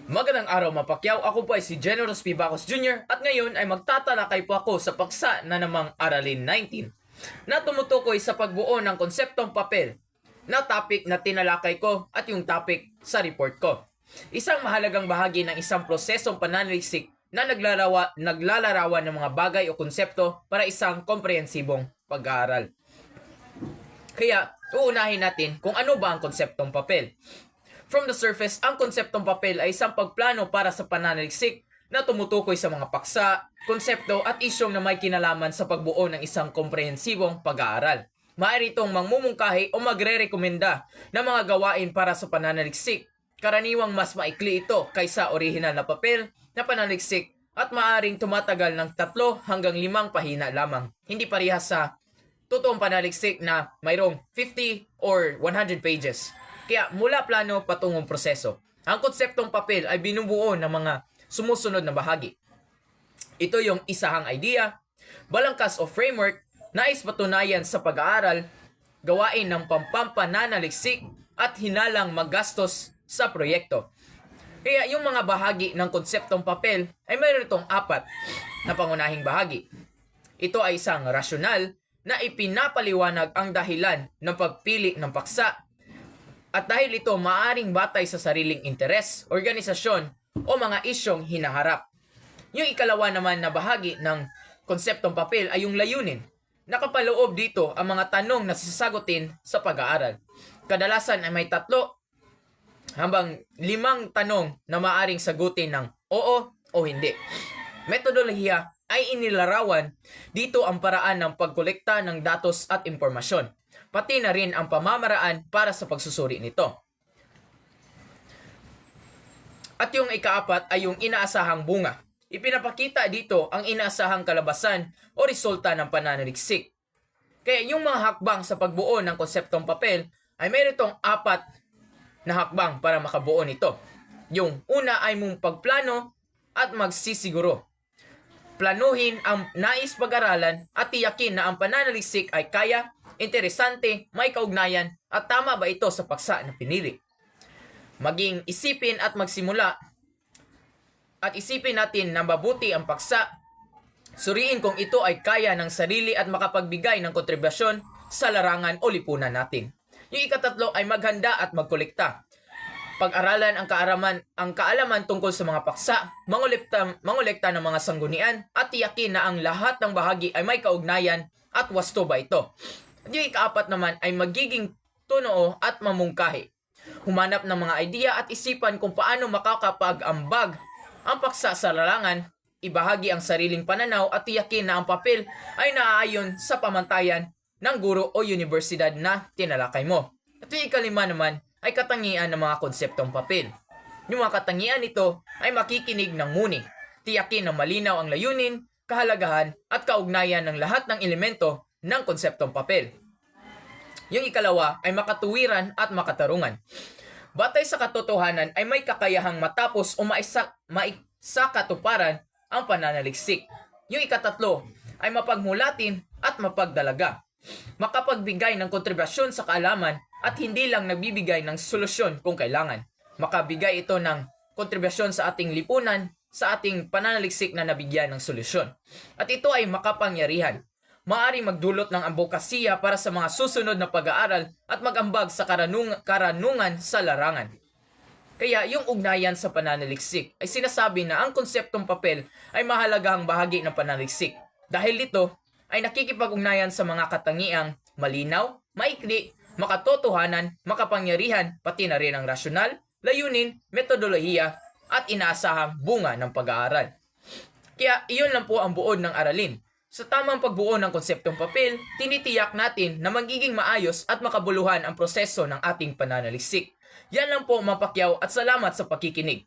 Magandang araw mapakyaw, ako po ay si Generous P. Bacos Jr. at ngayon ay magtatalakay po ako sa paksa na namang Aralin 19 na tumutukoy sa pagbuo ng konseptong papel na topic na tinalakay ko at yung topic sa report ko. Isang mahalagang bahagi ng isang prosesong pananaliksik na naglalarawan ng mga bagay o konsepto para isang komprehensibong pag-aaral. Kaya uunahin natin kung ano ba ang konseptong papel. From the surface, ang konseptong papel ay isang pagplano para sa pananaliksik na tumutukoy sa mga paksa, konsepto at isyong na may kinalaman sa pagbuo ng isang komprehensibong pag-aaral. Maaari itong mangmumungkahi o magre-rekomenda ng mga gawain para sa pananaliksik. Karaniwang mas maikli ito kaysa orihinal na papel na pananaliksik at maaaring tumatagal ng 3 hanggang 5 pahina lamang. Hindi parehas sa totoong pananaliksik na mayroong 50 or 100 pages. Kaya mula plano patungong proseso, ang konseptong papel ay binubuo ng mga sumusunod na bahagi. Ito yung isahang idea, balangkas o framework, nais patunayan sa pag-aaral, gawain ng pampampananaliksik at hinalang magastos sa proyekto. Kaya yung mga bahagi ng konseptong papel ay mayroon itong 4 na pangunahing bahagi. Ito ay isang rasyonal na ipinapaliwanag ang dahilan ng pagpili ng paksa. At dahil ito maaring batay sa sariling interes, organisasyon o mga isyong hinaharap. Yung ikalawa naman na bahagi ng konseptong papel ay yung layunin. Nakapaloob dito ang mga tanong na sasagutin sa pag-aaral. Kadalasan ay may 3 hanggang 5 tanong na maaring sagutin ng oo o hindi. Metodolohiya ay inilarawan dito ang paraan ng pagkolekta ng datos at impormasyon, pati na rin ang pamamaraan para sa pagsusuri nito. At yung ika-4 ay yung inaasahang bunga. Ipinapakita dito ang inaasahang kalabasan o resulta ng pananaliksik. Kaya yung mga hakbang sa pagbuo ng konseptong papel ay mayroon itong 4 na hakbang para makabuo nito. Yung una ay mong pagplano at magsisiguro. Planuhin ang nais pag-aralan at tiyakin na ang pananaliksik ay kaya, interesante, may kaugnayan at tama ba ito sa paksa na pinili. Maging isipin at magsimula at isipin natin na mabuti ang paksa. Suriin kung ito ay kaya ng sarili at makapagbigay ng kontribusyon sa larangan o lipunan natin. Yung ika-3 ay maghanda at magkolekta. Pag-aralan ang kaalaman tungkol sa mga paksa, mangolekta ng mga sanggunian at tiyakin na ang lahat ng bahagi ay may kaugnayan at wasto ba ito. At yung ika-4 naman ay magiging tunoo at mamungkahi. Humanap ng mga idea at isipan kung paano makakapag-ambag ang paksa sa larangan, ibahagi ang sariling pananaw at tiyakin na ang papel ay naaayon sa pamantayan ng guro o universidad na tinalakay mo. At yung ika-5 naman ay katangian ng mga konseptong papel. Yung mga katangian nito ay makikinig ng muni, tiyakin na malinaw ang layunin, kahalagahan at kaugnayan ng lahat ng elemento ng konseptong papel. Yung ika-2 ay makatuwiran at makatarungan. Batay sa katotohanan ay may kakayahang matapos o maisakatuparan ang pananaliksik. Yung ika-3 ay mapagmulatin at mapagdalaga. Makapagbigay ng kontribusyon sa kaalaman at hindi lang nagbibigay ng solusyon kung kailangan. Makabigay ito ng kontribusyon sa ating lipunan, sa ating pananaliksik na nabigyan ng solusyon. At ito ay makapangyarihan. Maari magdulot ng ambokasiya para sa mga susunod na pag-aaral at magambag sa karanungan sa larangan. Kaya yung ugnayan sa pananaliksik ay sinasabi na ang konseptong papel ay mahalagang bahagi ng pananaliksik. Dahil dito ay nakikipag-ugnayan sa mga katangiang malinaw, maikli, makatotohanan, makapangyarihan, pati na rin ang rasyonal, layunin, metodolohiya, at inaasahang bunga ng pag-aaral. Kaya iyon lang po ang buod ng aralin. Sa tamang pagbuo ng konseptong papel, tinitiyak natin na magiging maayos at makabuluhan ang proseso ng ating pananaliksik. Yan lang po mapakyaw at salamat sa pakikinig.